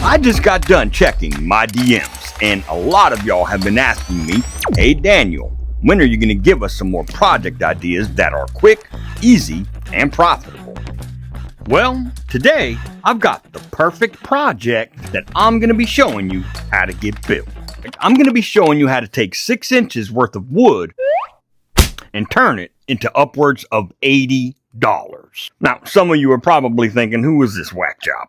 I just got done checking my DMs, and a lot of y'all have been asking me, hey Daniel, when are you going to give us some more project ideas that are quick, easy, and profitable? Well, today I've got the perfect project that I'm going to be showing you how to get built. I'm going to be showing you how to take 6 inches worth of wood and turn it into upwards of $80. Now, some of you are probably thinking, who is this whack job?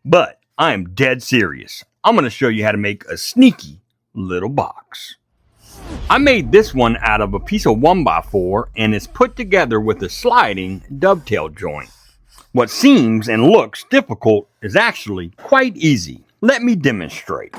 But I am dead serious. I'm going to show you how to make a sneaky little box. I made this one out of a piece of 1x4 and it's put together with a sliding dovetail joint. What seems and looks difficult is actually quite easy. Let me demonstrate.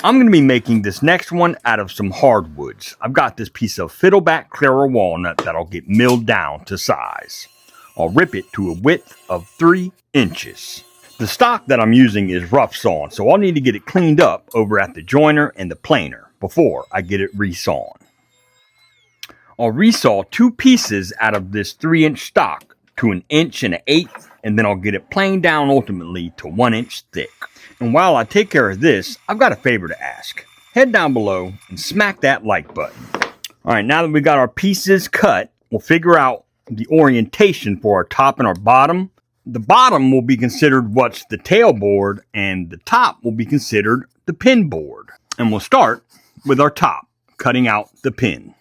I'm going to be making this next one out of some hardwoods. I've got this piece of fiddleback clear walnut that'll get milled down to size. I'll rip it to a width of 3 inches. The stock that I'm using is rough sawn, so I'll need to get it cleaned up over at the joiner and the planer before I get it resawn. I'll resaw 2 pieces out of this 3-inch stock to 1 1/8 inches, and then I'll get it planed down ultimately to 1 inch thick. And while I take care of this, I've got a favor to ask. Head down below and smack that like button. Alright, now that we got our pieces cut, we'll figure out the orientation for our top and our bottom. The bottom will be considered what's the tailboard, and the top will be considered the pin board. And we'll start with our top, cutting out the pin.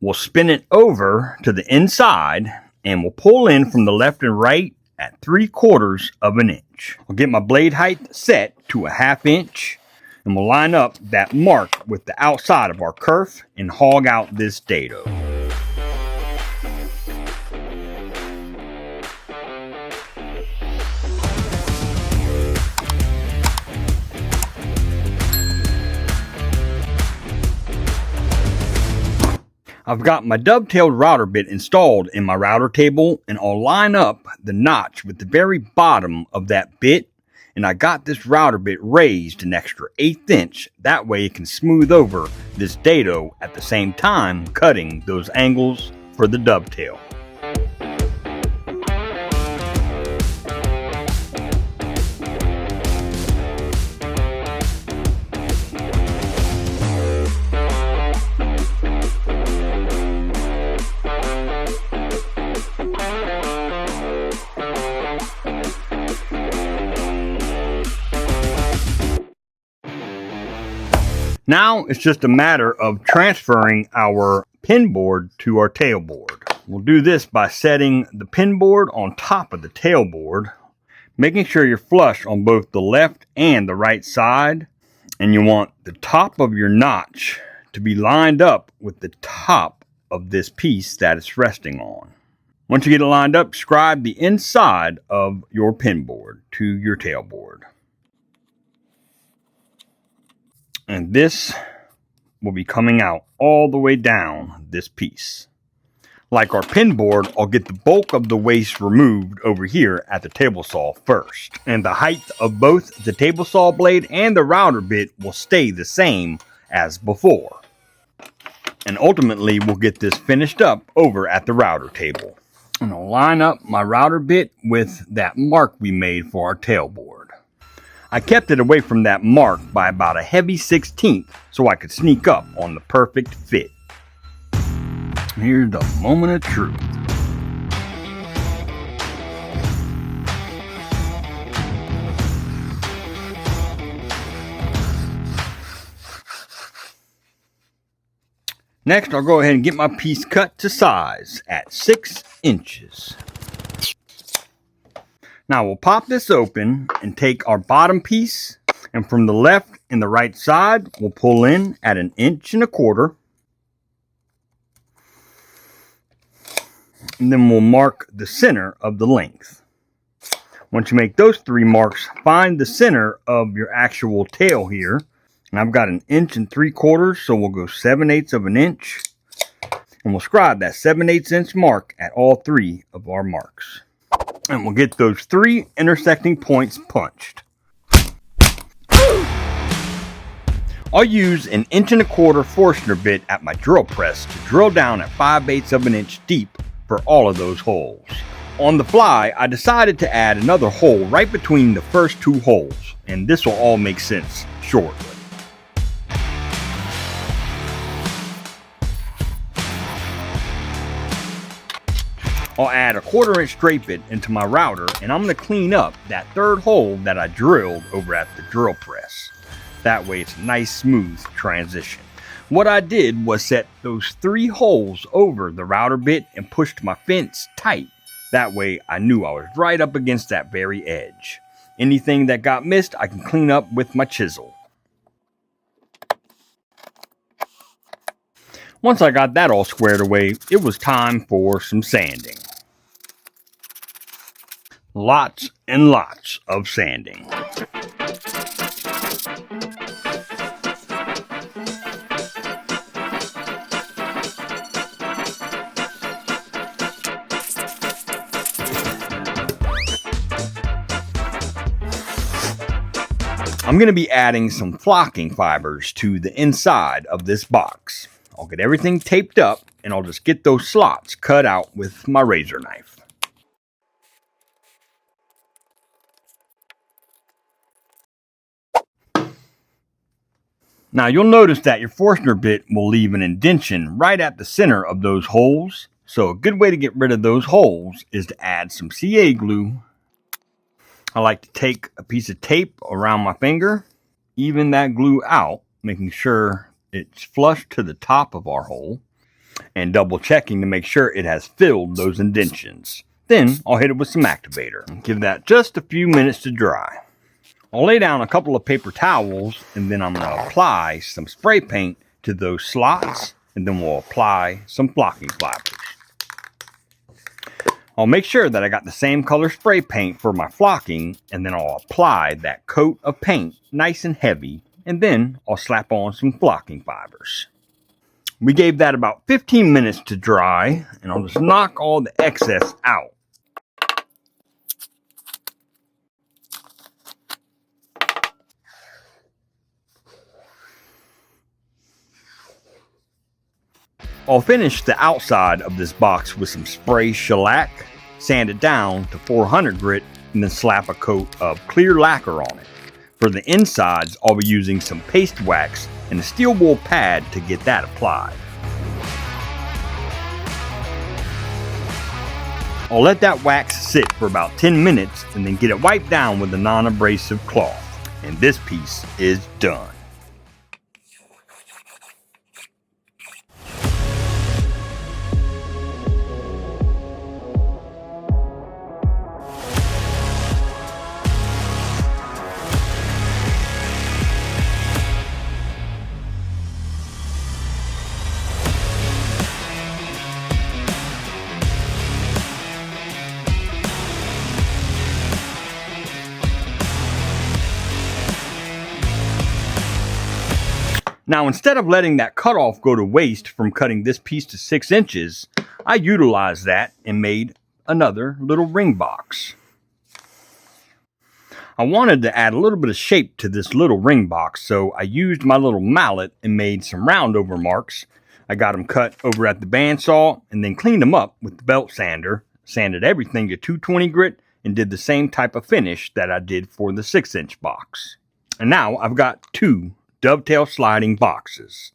We'll spin it over to the inside, and we'll pull in from the left and right at 3/4 of an inch. I'll get my blade height set to a 1/2 inch, and we'll line up that mark with the outside of our kerf and hog out this dado. I've got my dovetailed router bit installed in my router table, and I'll line up the notch with the very bottom of that bit, and I got this router bit raised an extra 1/8 inch, that way it can smooth over this dado at the same time cutting those angles for the dovetail. Now it's just a matter of transferring our pin board to our tailboard. We'll do this by setting the pin board on top of the tailboard, making sure you're flush on both the left and the right side, and you want the top of your notch to be lined up with the top of this piece that it's resting on. Once you get it lined up, scribe the inside of your pin board to your tailboard. And this will be coming out all the way down this piece. Like our pin board, I'll get the bulk of the waste removed over here at the table saw first. And the height of both the table saw blade and the router bit will stay the same as before. And ultimately, we'll get this finished up over at the router table. And I'll line up my router bit with that mark we made for our tailboard. I kept it away from that mark by about a heavy 1/16 so I could sneak up on the perfect fit. Here's the moment of truth. Next, I'll go ahead and get my piece cut to size at 6 inches. Now we'll pop this open and take our bottom piece, and from the left and the right side, we'll pull in at 1 1/4 inches. And then we'll mark the center of the length. Once you make those 3 marks, find the center of your actual tail here. And I've got 1 3/4 inches, so we'll go 7/8 of an inch. And we'll scribe that 7/8 inch mark at all 3 of our marks. And we'll get those 3 intersecting points punched. I'll use 1 1/4 inch Forstner bit at my drill press to drill down at 5/8 of an inch deep for all of those holes. On the fly, I decided to add another hole right between the first two holes, and this will all make sense shortly. I'll add a 1/4 inch straight bit into my router, and I'm going to clean up that third hole that I drilled over at the drill press. That way it's a nice smooth transition. What I did was set those 3 holes over the router bit and pushed my fence tight. That way I knew I was right up against that very edge. Anything that got missed, I can clean up with my chisel. Once I got that all squared away, it was time for some sanding. Lots and lots of sanding. I'm going to be adding some flocking fibers to the inside of this box. I'll get everything taped up and I'll just get those slots cut out with my razor knife. Now you'll notice that your Forstner bit will leave an indentation right at the center of those holes. So a good way to get rid of those holes is to add some CA glue. I like to take a piece of tape around my finger, even that glue out, making sure it's flush to the top of our hole, and double checking to make sure it has filled those indentions. Then I'll hit it with some activator and give that just a few minutes to dry. I'll lay down a couple of paper towels and then I'm going to apply some spray paint to those slots, and then we'll apply some flocking fibers. I'll make sure that I got the same color spray paint for my flocking, and then I'll apply that coat of paint nice and heavy, and then I'll slap on some flocking fibers. We gave that about 15 minutes to dry, and I'll just knock all the excess out. I'll finish the outside of this box with some spray shellac, sand it down to 400 grit, and then slap a coat of clear lacquer on it. For the insides, I'll be using some paste wax and a steel wool pad to get that applied. I'll let that wax sit for about 10 minutes and then get it wiped down with a non-abrasive cloth. And this piece is done. Now, instead of letting that cutoff go to waste from cutting this piece to 6 inches, I utilized that and made another little ring box. I wanted to add a little bit of shape to this little ring box, so I used my little mallet and made some round over marks. I got them cut over at the bandsaw and then cleaned them up with the belt sander, sanded everything to 220 grit, and did the same type of finish that I did for the 6-inch box. And now I've got 2 dovetail sliding boxes.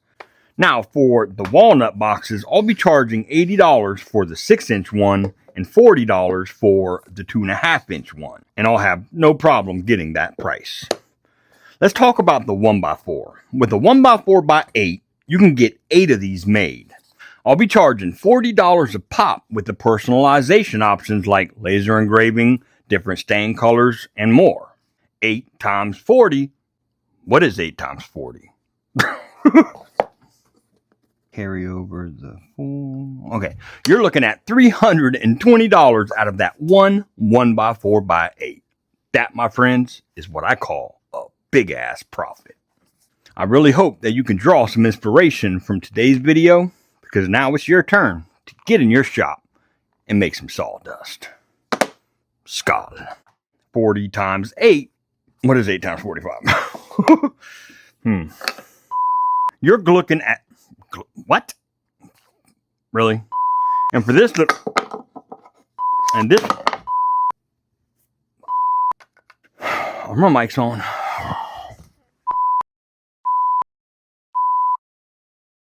Now for the walnut boxes, I'll be charging $80 for the 6-inch one and $40 for the 2.5-inch one. And I'll have no problem getting that price. Let's talk about the 1x4. With a 1x4x8, you can get 8 of these made. I'll be charging $40 a pop with the personalization options like laser engraving, different stain colors, and more. 8 times 40. What is 8 times 40? Carry over the 4. Okay, you're looking at $320 out of that one 1x4x8. That, my friends, is what I call a big ass profit. I really hope that you can draw some inspiration from today's video, because now it's your turn to get in your shop and make some sawdust. Skull. 40 times 8. What is 8 times 45? You're looking at... What? Really? And for this... And this... Oh, my mic's on.